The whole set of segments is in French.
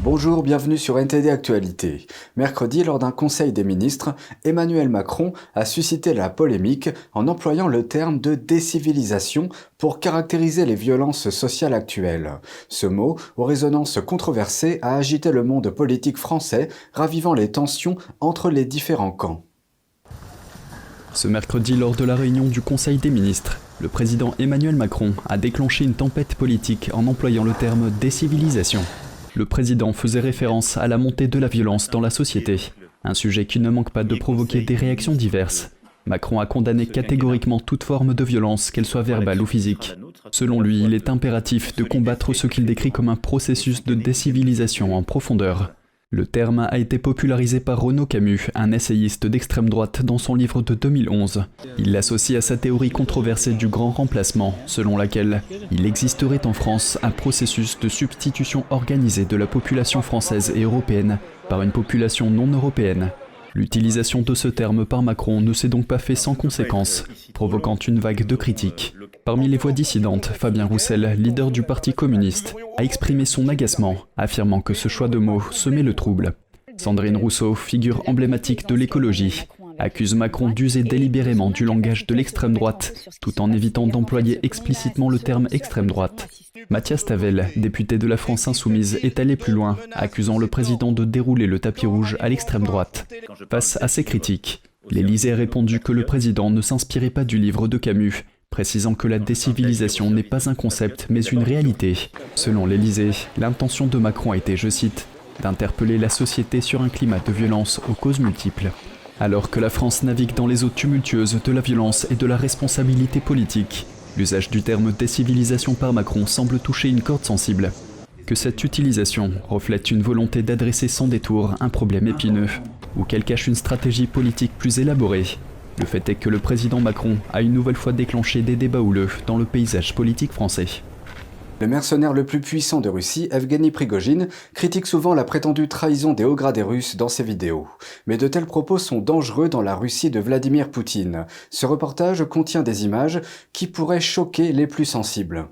Bonjour, bienvenue sur NTD Actualité. Mercredi, lors d'un conseil des ministres, Emmanuel Macron a suscité la polémique en employant le terme de décivilisation pour caractériser les violences sociales actuelles. Ce mot, aux résonances controversées, a agité le monde politique français, ravivant les tensions entre les différents camps. Ce mercredi, lors de la réunion du Conseil des ministres, le président Emmanuel Macron a déclenché une tempête politique en employant le terme « décivilisation ». Le président faisait référence à la montée de la violence dans la société, un sujet qui ne manque pas de provoquer des réactions diverses. Macron a condamné catégoriquement toute forme de violence, qu'elle soit verbale ou physique. Selon lui, il est impératif de combattre ce qu'il décrit comme un processus de décivilisation en profondeur. Le terme a été popularisé par Renaud Camus, un essayiste d'extrême droite, dans son livre de 2011. Il l'associe à sa théorie controversée du grand remplacement, selon laquelle il existerait en France un processus de substitution organisée de la population française et européenne par une population non européenne. L'utilisation de ce terme par Macron ne s'est donc pas fait sans conséquence, provoquant une vague de critiques. Parmi les voix dissidentes, Fabien Roussel, leader du Parti communiste, a exprimé son agacement, affirmant que ce choix de mots semait le trouble. Sandrine Rousseau, figure emblématique de l'écologie, accuse Macron d'user délibérément du langage de l'extrême droite, tout en évitant d'employer explicitement le terme extrême droite. Mathias Tavel, député de la France Insoumise, est allé plus loin, accusant le président de dérouler le tapis rouge à l'extrême droite. Face à ces critiques, l'Élysée a répondu que le président ne s'inspirait pas du livre de Camus, précisant que la décivilisation n'est pas un concept mais une réalité. Selon l'Élysée, l'intention de Macron a été, je cite, d'interpeller la société sur un climat de violence aux causes multiples. Alors que la France navigue dans les eaux tumultueuses de la violence et de la responsabilité politique, l'usage du terme décivilisation par Macron semble toucher une corde sensible. Que cette utilisation reflète une volonté d'adresser sans détour un problème épineux, ou qu'elle cache une stratégie politique plus élaborée, le fait est que le président Macron a une nouvelle fois déclenché des débats houleux dans le paysage politique français. Le mercenaire le plus puissant de Russie, Evgeny Prigojine, critique souvent la prétendue trahison des hauts gradés russes dans ses vidéos. Mais de tels propos sont dangereux dans la Russie de Vladimir Poutine. Ce reportage contient des images qui pourraient choquer les plus sensibles.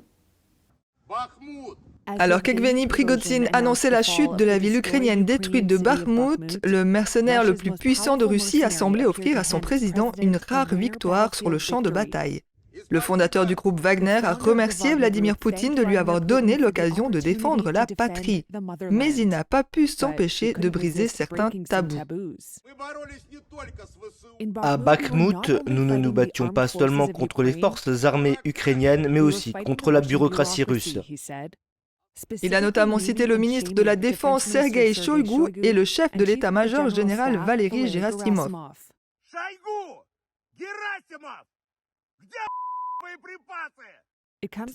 Alors qu'Evgeny Prigojine annonçait la chute de la ville ukrainienne détruite de Bakhmout, le mercenaire le plus puissant de Russie a semblé offrir à son président une rare victoire sur le champ de bataille. Le fondateur du groupe Wagner a remercié Vladimir Poutine de lui avoir donné l'occasion de défendre la patrie. Mais il n'a pas pu s'empêcher de briser certains tabous. À Bakhmout, nous ne nous battions pas seulement contre les forces armées ukrainiennes, mais aussi contre la bureaucratie russe. Il a notamment cité le ministre de la Défense Sergueï Shoïgu et le chef de l'état-major général Valery Gerasimov.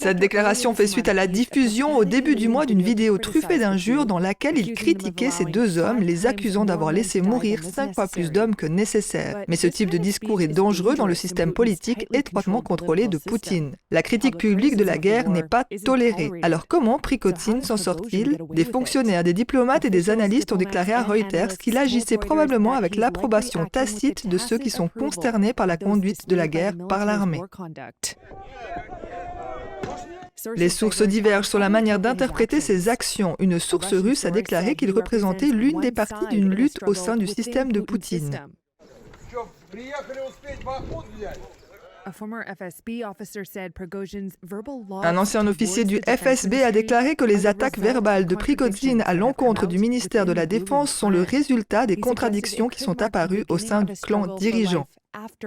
Cette déclaration fait suite à la diffusion au début du mois d'une vidéo truffée d'injures dans laquelle il critiquait ces deux hommes, les accusant d'avoir laissé mourir 5 fois plus d'hommes que nécessaire. Mais ce type de discours est dangereux dans le système politique étroitement contrôlé de Poutine. La critique publique de la guerre n'est pas tolérée. Alors comment Prigojine s'en sort-il? Des fonctionnaires, des diplomates et des analystes ont déclaré à Reuters qu'il agissait probablement avec l'approbation tacite de ceux qui sont consternés par la conduite de la guerre par l'armée. Les sources divergent sur la manière d'interpréter ces actions. Une source russe a déclaré qu'il représentait l'une des parties d'une lutte au sein du système de Poutine. Un ancien officier du FSB a déclaré que les attaques verbales de Prigojine à l'encontre du ministère de la Défense sont le résultat des contradictions qui sont apparues au sein du clan dirigeant.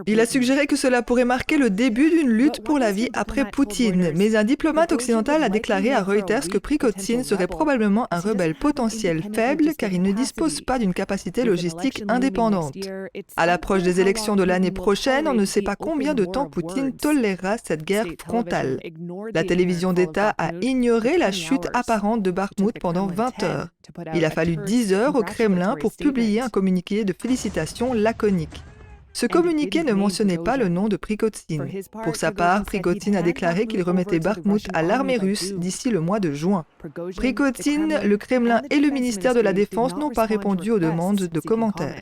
Il a suggéré que cela pourrait marquer le début d'une lutte pour la vie après Poutine, mais un diplomate occidental a déclaré à Reuters que Prigojine serait probablement un rebelle potentiel faible car il ne dispose pas d'une capacité logistique indépendante. À l'approche des élections de l'année prochaine, on ne sait pas combien de temps Poutine tolérera cette guerre frontale. La télévision d'État a ignoré la chute apparente de Bakhmout pendant 20 heures. Il a fallu 10 heures au Kremlin pour publier un communiqué de félicitations laconique. Ce communiqué ne mentionnait pas le nom de Prigojine. Pour sa part, Prigojine a déclaré qu'il remettait Bakhmout à l'armée russe d'ici le mois de juin. Prigojine, le Kremlin et le ministère de la Défense n'ont pas répondu aux demandes de commentaires.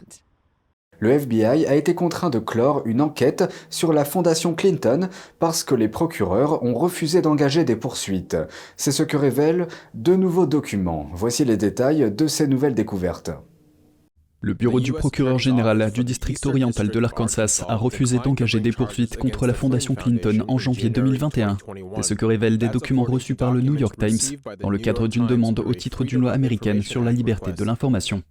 Le FBI a été contraint de clore une enquête sur la fondation Clinton parce que les procureurs ont refusé d'engager des poursuites. C'est ce que révèlent deux nouveaux documents. Voici les détails de ces nouvelles découvertes. Le bureau du procureur général du district oriental de l'Arkansas a refusé d'engager des poursuites contre la fondation Clinton en janvier 2021. C'est ce que révèlent des documents reçus par le New York Times dans le cadre d'une demande au titre d'une loi américaine sur la liberté de l'information.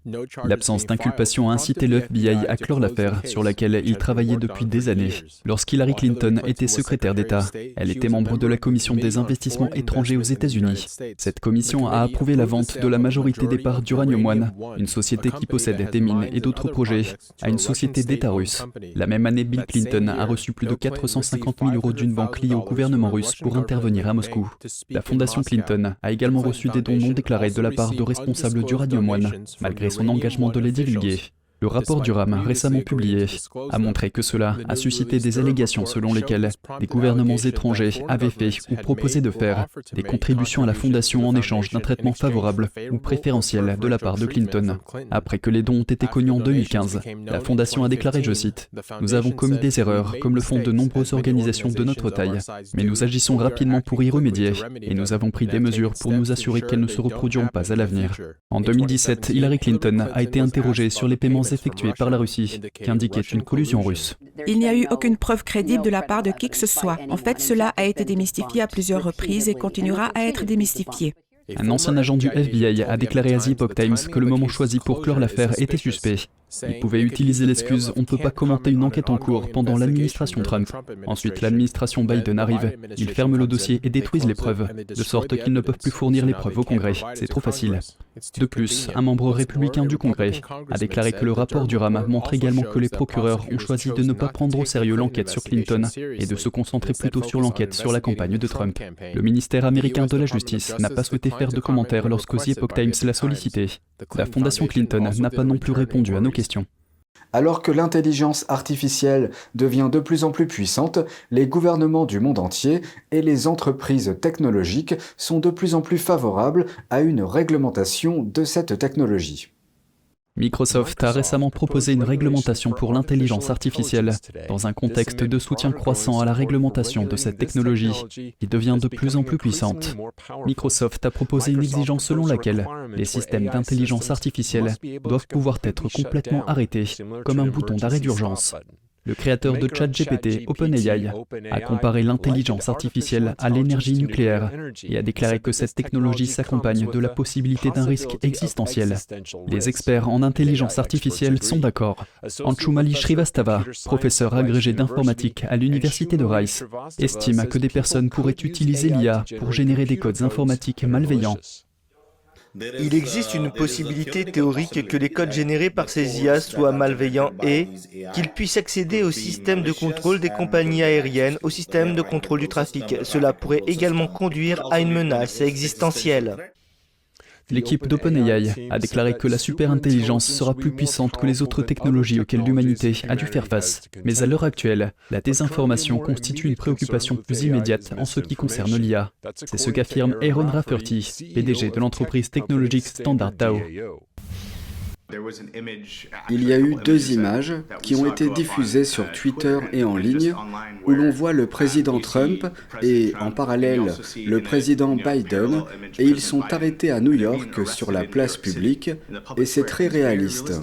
L'absence d'inculpation a incité le FBI à clore l'affaire sur laquelle il travaillait depuis des années. Lorsqu'Hillary Clinton était secrétaire d'État, elle était membre de la Commission des investissements étrangers aux États-Unis. Cette commission a approuvé la vente de la majorité des parts d'Uranium One, une société qui possède des mines et d'autres projets, à une société d'État russe. La même année, Bill Clinton a reçu plus de 450 000 € d'une banque liée au gouvernement russe pour intervenir à Moscou. La fondation Clinton a également reçu des dons non déclarés de la part de responsables d'Uranium One, malgré son engagement de les divulguer. Le rapport Durham, récemment publié, a montré que cela a suscité des allégations selon lesquelles des gouvernements étrangers avaient fait ou proposé de faire des contributions à la fondation en échange d'un traitement favorable ou préférentiel de la part de Clinton. Après que les dons ont été connus en 2015, la fondation a déclaré, je cite, « Nous avons commis des erreurs, comme le font de nombreuses organisations de notre taille, mais nous agissons rapidement pour y remédier et nous avons pris des mesures pour nous assurer qu'elles ne se reproduiront pas à l'avenir. » En 2017, Hillary Clinton a été interrogée sur les paiements effectués par la Russie, qui indiquaient une collusion russe. Il n'y a eu aucune preuve crédible de la part de qui que ce soit. En fait, cela a été démystifié à plusieurs reprises et continuera à être démystifié. Un ancien agent du FBI a déclaré à The Epoch Times que le moment choisi pour clore l'affaire était suspect. Il pouvait utiliser l'excuse « on ne peut pas commenter une enquête en cours » pendant l'administration Trump. Ensuite, l'administration Biden arrive, ils ferment le dossier et détruisent les preuves, de sorte qu'ils ne peuvent plus fournir les preuves au Congrès. C'est trop facile. De plus, un membre républicain du Congrès a déclaré que le rapport Durham montre également que les procureurs ont choisi de ne pas prendre au sérieux l'enquête sur Clinton et de se concentrer plutôt sur l'enquête sur la campagne de Trump. Le ministère américain de la Justice n'a pas souhaité faire de commentaires lorsque The Epoch Times l'a sollicité. La fondation Clinton n'a pas non plus répondu à nos questions. Alors que l'intelligence artificielle devient de plus en plus puissante, les gouvernements du monde entier et les entreprises technologiques sont de plus en plus favorables à une réglementation de cette technologie. Microsoft a récemment proposé une réglementation pour l'intelligence artificielle, dans un contexte de soutien croissant à la réglementation de cette technologie, qui devient de plus en plus puissante. Microsoft a proposé une exigence selon laquelle les systèmes d'intelligence artificielle doivent pouvoir être complètement arrêtés, comme un bouton d'arrêt d'urgence. Le créateur de ChatGPT, OpenAI, a comparé l'intelligence artificielle à l'énergie nucléaire et a déclaré que cette technologie s'accompagne de la possibilité d'un risque existentiel. Les experts en intelligence artificielle sont d'accord. Anshumali Srivastava, professeur agrégé d'informatique à l'université de Rice, estime que des personnes pourraient utiliser l'IA pour générer des codes informatiques malveillants. Il existe une possibilité théorique que les codes générés par ces IA soient malveillants et qu'ils puissent accéder au système de contrôle des compagnies aériennes, au système de contrôle du trafic. Cela pourrait également conduire à une menace existentielle. L'équipe d'OpenAI a déclaré que la superintelligence sera plus puissante que les autres technologies auxquelles l'humanité a dû faire face. Mais à l'heure actuelle, la désinformation constitue une préoccupation plus immédiate en ce qui concerne l'IA. C'est ce qu'affirme Aaron Rafferty, PDG de l'entreprise technologique Standard DAO. Il y a eu deux images qui ont été diffusées sur Twitter et en ligne où l'on voit le président Trump et en parallèle le président Biden et ils sont arrêtés à New York sur la place publique et c'est très réaliste.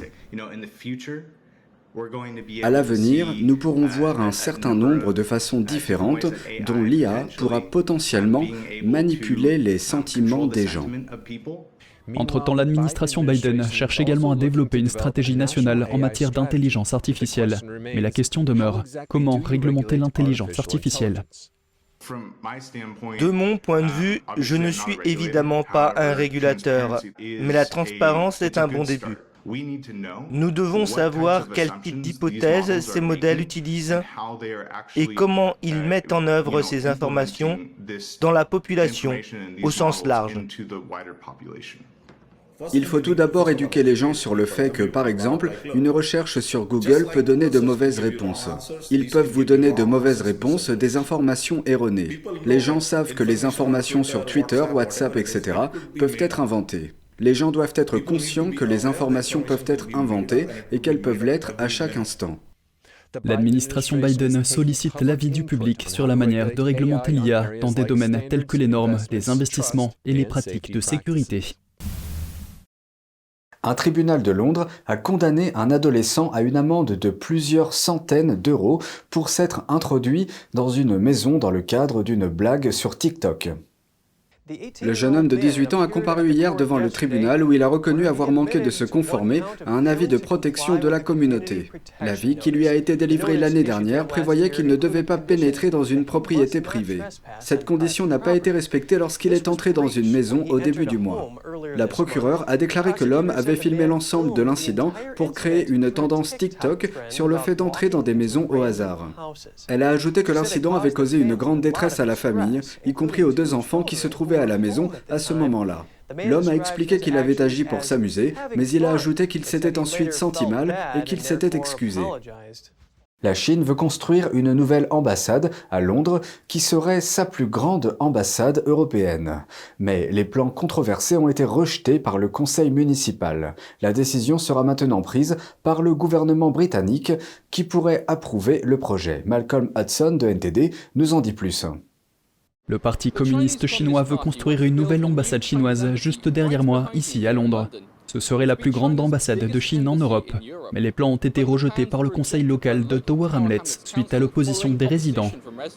À l'avenir, nous pourrons voir un certain nombre de façons différentes dont l'IA pourra potentiellement manipuler les sentiments des gens. Entre-temps, l'administration Biden cherche également à développer une stratégie nationale en matière d'intelligence artificielle. Mais la question demeure, comment réglementer l'intelligence artificielle ? De mon point de vue, je ne suis évidemment pas un régulateur, mais la transparence est un bon début. Nous devons savoir quel type d'hypothèses ces modèles utilisent et comment ils mettent en œuvre ces informations dans la population au sens large. Il faut tout d'abord éduquer les gens sur le fait que, par exemple, une recherche sur Google peut donner de mauvaises réponses. Ils peuvent vous donner de mauvaises réponses, des informations erronées. Les gens savent que les informations sur Twitter, WhatsApp, etc. peuvent être inventées. Les gens doivent être conscients que les informations peuvent être inventées et qu'elles peuvent l'être à chaque instant. L'administration Biden sollicite l'avis du public sur la manière de réglementer l'IA dans des domaines tels que les normes, les investissements et les pratiques de sécurité. Un tribunal de Londres a condamné un adolescent à une amende de plusieurs centaines d'euros pour s'être introduit dans une maison dans le cadre d'une blague sur TikTok. Le jeune homme de 18 ans a comparu hier devant le tribunal où il a reconnu avoir manqué de se conformer à un avis de protection de la communauté. L'avis qui lui a été délivré l'année dernière prévoyait qu'il ne devait pas pénétrer dans une propriété privée. Cette condition n'a pas été respectée lorsqu'il est entré dans une maison au début du mois. La procureure a déclaré que l'homme avait filmé l'ensemble de l'incident pour créer une tendance TikTok sur le fait d'entrer dans des maisons au hasard. Elle a ajouté que l'incident avait causé une grande détresse à la famille, y compris aux 2 enfants qui se trouvaient à la maison à ce moment-là. L'homme a expliqué qu'il avait agi pour s'amuser, mais il a ajouté qu'il s'était ensuite senti mal et qu'il s'était excusé. La Chine veut construire une nouvelle ambassade à Londres qui serait sa plus grande ambassade européenne. Mais les plans controversés ont été rejetés par le conseil municipal. La décision sera maintenant prise par le gouvernement britannique qui pourrait approuver le projet. Malcolm Hudson de NTD nous en dit plus. Le Parti communiste chinois veut construire une nouvelle ambassade chinoise juste derrière moi, ici à Londres. Ce serait la plus grande ambassade de Chine en Europe, mais les plans ont été rejetés par le conseil local de Tower Hamlets suite à l'opposition des résidents.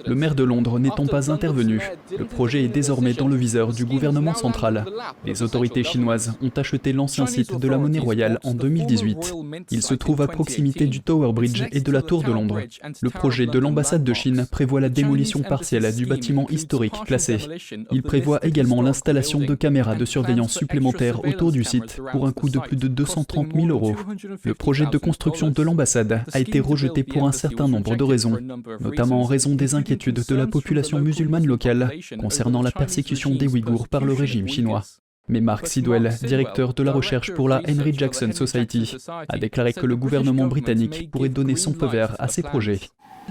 Le maire de Londres n'étant pas intervenu, le projet est désormais dans le viseur du gouvernement central. Les autorités chinoises ont acheté l'ancien site de la Monnaie Royale en 2018. Il se trouve à proximité du Tower Bridge et de la Tour de Londres. Le projet de l'ambassade de Chine prévoit la démolition partielle du bâtiment historique classé. Il prévoit également l'installation de caméras de surveillance supplémentaires autour du site pour un coût de plus de 230 000 euros. Le projet de construction de l'ambassade a été rejeté pour un certain nombre de raisons, notamment en raison des inquiétudes de la population musulmane locale concernant la persécution des Ouïghours par le régime chinois. Mais Mark Sidwell, directeur de la recherche pour la Henry Jackson Society, a déclaré que le gouvernement britannique pourrait donner son feu vert à ces projets.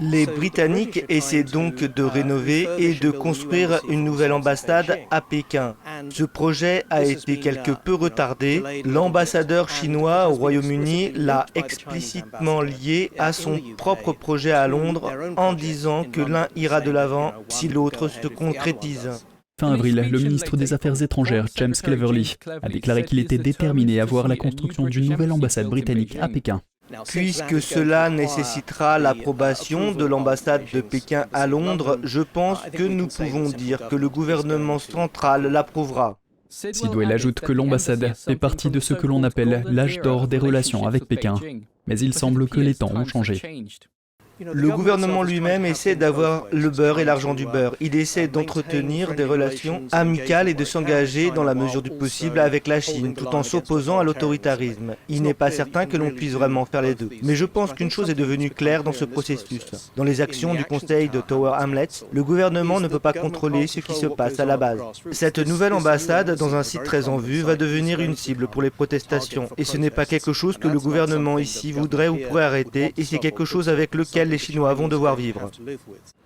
Les Britanniques essaient donc de rénover et de construire une nouvelle ambassade à Pékin. Ce projet a été quelque peu retardé. L'ambassadeur chinois au Royaume-Uni l'a explicitement lié à son propre projet à Londres en disant que l'un ira de l'avant si l'autre se concrétise. Fin avril, le ministre des Affaires étrangères, James Cleverly, a déclaré qu'il était déterminé à voir la construction d'une nouvelle ambassade britannique à Pékin. Puisque cela nécessitera l'approbation de l'ambassade de Pékin à Londres, je pense que nous pouvons dire que le gouvernement central l'approuvera. Sidwell ajoute que l'ambassade fait partie de ce que l'on appelle l'âge d'or des relations avec Pékin. Mais il semble que les temps ont changé. Le gouvernement lui-même essaie d'avoir le beurre et l'argent du beurre. Il essaie d'entretenir des relations amicales et de s'engager dans la mesure du possible avec la Chine, tout en s'opposant à l'autoritarisme. Il n'est pas certain que l'on puisse vraiment faire les deux. Mais je pense qu'une chose est devenue claire dans ce processus. Dans les actions du conseil de Tower Hamlets, le gouvernement ne peut pas contrôler ce qui se passe à la base. Cette nouvelle ambassade, dans un site très en vue, va devenir une cible pour les protestations. Et ce n'est pas quelque chose que le gouvernement ici voudrait ou pourrait arrêter, et c'est quelque chose avec lequel les Chinois vont devoir vivre.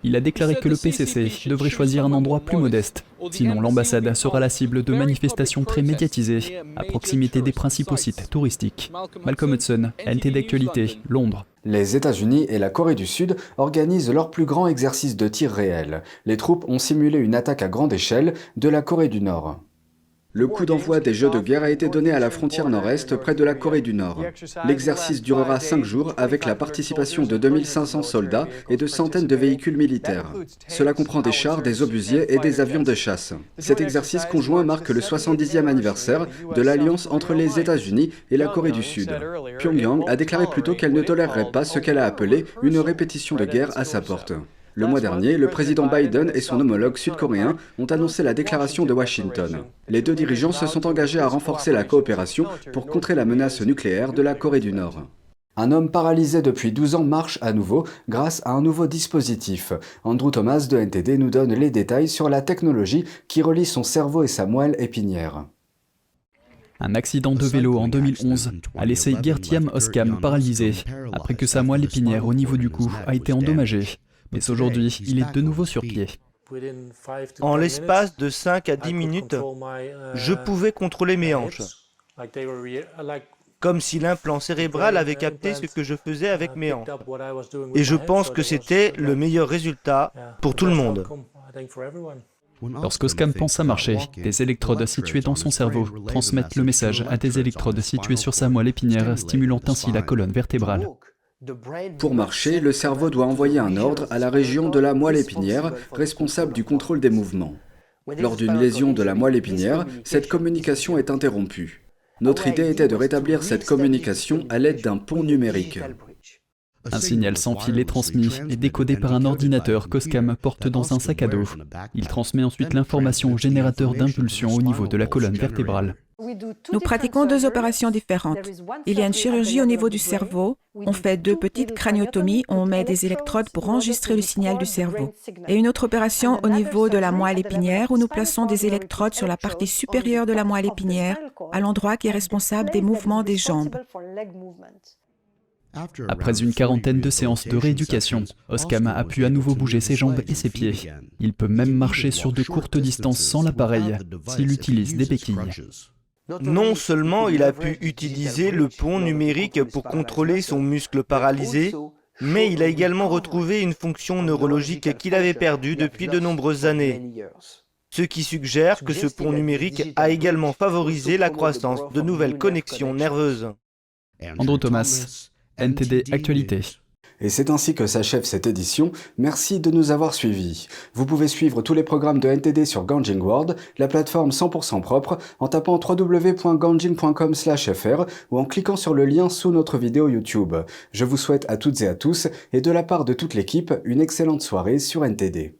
Il a déclaré que le PCC devrait choisir un endroit plus modeste, sinon l'ambassade sera la cible de manifestations très médiatisées, à proximité des principaux sites touristiques. Malcolm Hudson, NTD Actualité, Londres. Les États-Unis et la Corée du Sud organisent leur plus grand exercice de tir réel. Les troupes ont simulé une attaque à grande échelle de la Corée du Nord. Le coup d'envoi des Jeux de guerre a été donné à la frontière nord-est, près de la Corée du Nord. L'exercice durera 5 jours avec la participation de 2500 soldats et de centaines de véhicules militaires. Cela comprend des chars, des obusiers et des avions de chasse. Cet exercice conjoint marque le 70e anniversaire de l'alliance entre les États-Unis et la Corée du Sud. Pyongyang a déclaré plus tôt qu'elle ne tolérerait pas ce qu'elle a appelé une répétition de guerre à sa porte. Le mois dernier, le président Biden et son homologue sud-coréen ont annoncé la déclaration de Washington. Les deux dirigeants se sont engagés à renforcer la coopération pour contrer la menace nucléaire de la Corée du Nord. Un homme paralysé depuis 12 ans marche à nouveau grâce à un nouveau dispositif. Andrew Thomas de NTD nous donne les détails sur la technologie qui relie son cerveau et sa moelle épinière. Un accident de vélo en 2011 a laissé Gertiam Oskam paralysé après que sa moelle épinière au niveau du cou a été endommagée. Mais aujourd'hui, il est de nouveau sur pied. En l'espace de 5 à 10 minutes, je pouvais contrôler mes hanches, comme si l'implant cérébral avait capté ce que je faisais avec mes hanches. Et je pense que c'était le meilleur résultat pour tout le monde. Lorsqu'Oscam pense à marcher, des électrodes situées dans son cerveau transmettent le message à des électrodes situées sur sa moelle épinière, stimulant ainsi la colonne vertébrale. Pour marcher, le cerveau doit envoyer un ordre à la région de la moelle épinière, responsable du contrôle des mouvements. Lors d'une lésion de la moelle épinière, cette communication est interrompue. Notre idée était de rétablir cette communication à l'aide d'un pont numérique. Un signal sans fil est transmis et décodé par un ordinateur qu'Oscam porte dans un sac à dos. Il transmet ensuite l'information au générateur d'impulsion au niveau de la colonne vertébrale. Nous pratiquons 2 opérations différentes. Il y a une chirurgie au niveau du cerveau. On fait 2 petites craniotomies, on met des électrodes pour enregistrer le signal du cerveau. Et une autre opération au niveau de la moelle épinière où nous plaçons des électrodes sur la partie supérieure de la moelle épinière, à l'endroit qui est responsable des mouvements des jambes. Après une quarantaine de séances de rééducation, Oscam a pu à nouveau bouger ses jambes et ses pieds. Il peut même marcher sur de courtes distances sans l'appareil, s'il utilise des béquilles. Non seulement il a pu utiliser le pont numérique pour contrôler son muscle paralysé, mais il a également retrouvé une fonction neurologique qu'il avait perdue depuis de nombreuses années. Ce qui suggère que ce pont numérique a également favorisé la croissance de nouvelles connexions nerveuses. Andrew Thomas, NTD Actualité. Et c'est ainsi que s'achève cette édition. Merci de nous avoir suivis. Vous pouvez suivre tous les programmes de NTD sur Ganjin World, la plateforme 100% propre, en tapant www.ganjin.com/fr ou en cliquant sur le lien sous notre vidéo YouTube. Je vous souhaite à toutes et à tous, et de la part de toute l'équipe, une excellente soirée sur NTD.